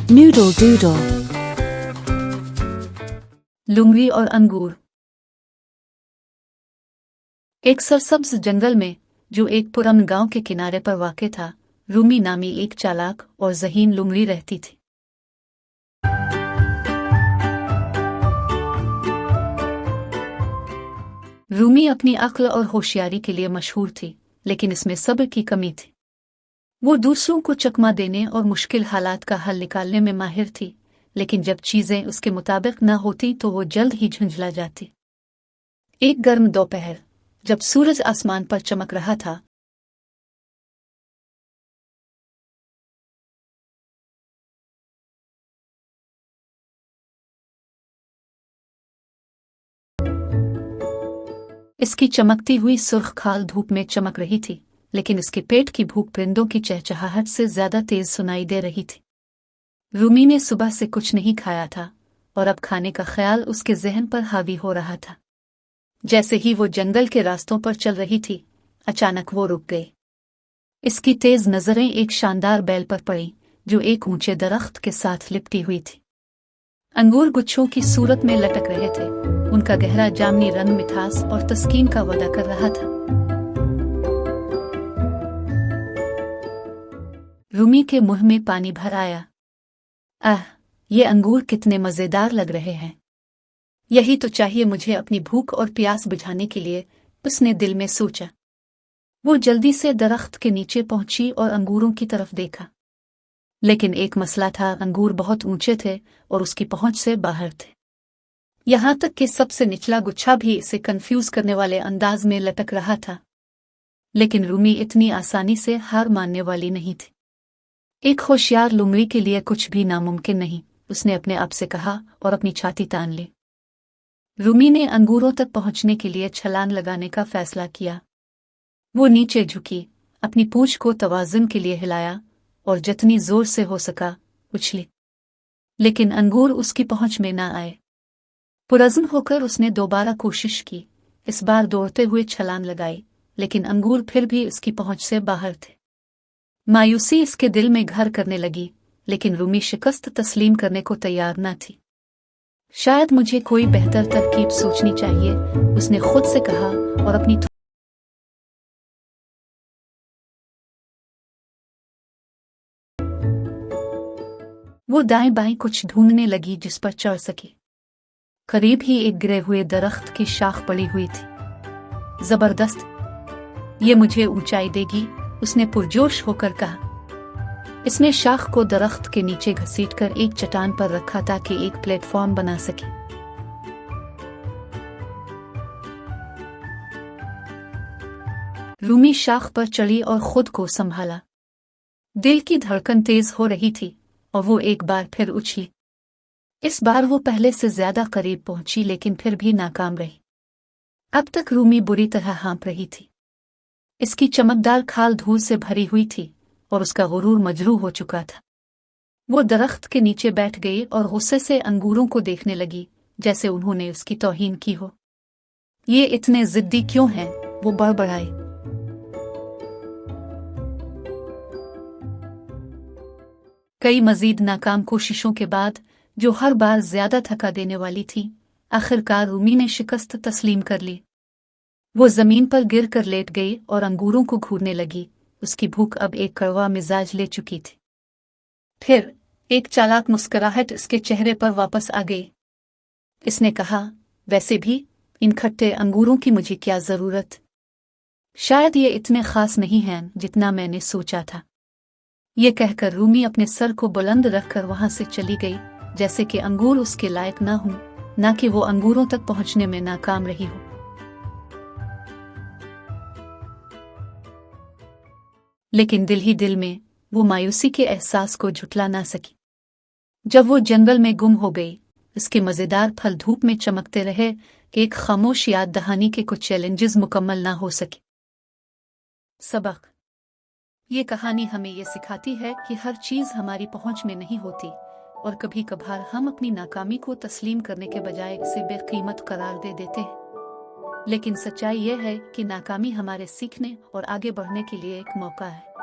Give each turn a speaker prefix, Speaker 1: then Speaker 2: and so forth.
Speaker 1: Noodle doodle.
Speaker 2: लुंगरी और अंगूर। एक सरसब्ज जंगल में, जो एक पुराने गांव के किनारे पर वाक़ था, रूमी नामी एक चालाक और ज़हीन लुंगरी रहती थी। रूमी अपनी अक्ल और होशियारी के लिए मशहूर थी, लेकिन इसमें सब्र की कमी थी। वो दूसरों को चकमा देने और मुश्किल हालात का हल निकालने में माहिर थी, लेकिन जब चीज़ें उसके मुताबिक न होती तो वो जल्द ही झुंझला जाती। एक गर्म दोपहर, जब सूरज आसमान पर चमक रहा था, इसकी चमकती हुई सुर्ख खाल धूप में चमक रही थी, लेकिन इसके पेट की भूख परिंदों की चहचहाहट से ज्यादा तेज सुनाई दे रही थी। रूमी ने सुबह से कुछ नहीं खाया था और अब खाने का ख्याल उसके जहन पर हावी हो रहा था। जैसे ही वो जंगल के रास्तों पर चल रही थी, अचानक वो रुक गई। इसकी तेज नजरें एक शानदार बैल पर पड़ी, जो एक ऊंचे दरख्त के साथ लिपटी हुई थी। अंगूर गुच्छों की सूरत में लटक रहे थे। उनका गहरा जामनी रंग मिठास और तस्कीन का वादा कर रहा था। रूमी के मुंह में पानी भर आया। आह, ये अंगूर कितने मजेदार लग रहे हैं। यही तो चाहिए मुझे अपनी भूख और प्यास बुझाने के लिए, उसने दिल में सोचा। वो जल्दी से दरख्त के नीचे पहुंची और अंगूरों की तरफ देखा। लेकिन एक मसला था, अंगूर बहुत ऊंचे थे और उसकी पहुंच से बाहर थे। यहां तक कि सबसे निचला गुच्छा भी इसे कंफ्यूज करने वाले अंदाज में लटक रहा था। लेकिन रूमी इतनी आसानी से हार मानने वाली नहीं थी। एक होशियार लुंगड़ी के लिए कुछ भी नामुमकिन नहीं, उसने अपने आप से कहा और अपनी छाती तान ली। रूमी ने अंगूरों तक पहुंचने के लिए छलांग लगाने का फैसला किया। वो नीचे झुकी, अपनी पूंछ को तवाज़ुन के लिए हिलाया और जितनी जोर से हो सका उछली। लेकिन अंगूर उसकी पहुंच में न आए। पुरज़्म होकर उसने दोबारा कोशिश की, इस बार दौड़ते हुए छलांग लगाई, लेकिन अंगूर फिर भी उसकी पहुंच से बाहर थे। मायूसी इसके दिल में घर करने लगी, लेकिन रूमी शिकस्त तस्लीम करने को तैयार न थी। शायद मुझे कोई बेहतर तरकीब सोचनी चाहिए, उसने खुद से कहा और अपनी वो दाएं बाएं कुछ ढूंढने लगी जिस पर चढ़ सके। करीब ही एक गिरे हुए दरख्त की शाख पड़ी हुई थी। जबरदस्त, ये मुझे ऊंचाई देगी, उसने पुरजोश होकर कहा। इसने शाख को दरख्त के नीचे घसीटकर एक चट्टान पर रखा ताकि एक प्लेटफॉर्म बना सके। रूमी शाख पर चढ़ी और खुद को संभाला। दिल की धड़कन तेज हो रही थी और वो एक बार फिर उछली। इस बार वो पहले से ज्यादा करीब पहुंची, लेकिन फिर भी नाकाम रही। अब तक रूमी बुरी तरह हाँफ रही थी। इसकी चमकदार खाल धूल से भरी हुई थी और उसका गुरूर मजरूह हो चुका था। वो दरख्त के नीचे बैठ गई और गुस्से से अंगूरों को देखने लगी, जैसे उन्होंने उसकी तौहीन की हो। ये इतने जिद्दी क्यों हैं? वो बड़बड़ाई। कई मजीद नाकाम कोशिशों के बाद, जो हर बार ज्यादा थका देने वाली थी, आखिरकार रूमी ने शिकस्त तस्लीम कर ली। वो जमीन पर गिर कर लेट गई और अंगूरों को घूरने लगी। उसकी भूख अब एक कड़वा मिजाज ले चुकी थी। फिर एक चालाक मुस्कुराहट इसके चेहरे पर वापस आ गई। इसने कहा, वैसे भी इन खट्टे अंगूरों की मुझे क्या जरूरत? शायद ये इतने खास नहीं हैं जितना मैंने सोचा था। ये कहकर रूमी अपने सर को बुलंद रखकर वहां से चली गई, जैसे कि अंगूर उसके लायक ना हो, ना कि वो अंगूरों तक पहुंचने में नाकाम रही हो। लेकिन दिल ही दिल में वो मायूसी के एहसास को झुठला ना सकी। जब वो जंगल में गुम हो गई, उसके मजेदार फल धूप में चमकते रहे, एक खामोश याद दहानी के कुछ चैलेंजेस मुकम्मल ना हो सके। सबक: ये कहानी हमें ये सिखाती है कि हर चीज हमारी पहुंच में नहीं होती और कभी कभार हम अपनी नाकामी को तस्लीम करने के बजाय इसे बेकीमत करार दे देते हैं। लेकिन सच्चाई यह है कि नाकामी हमारे सीखने और आगे बढ़ने के लिए एक मौका है।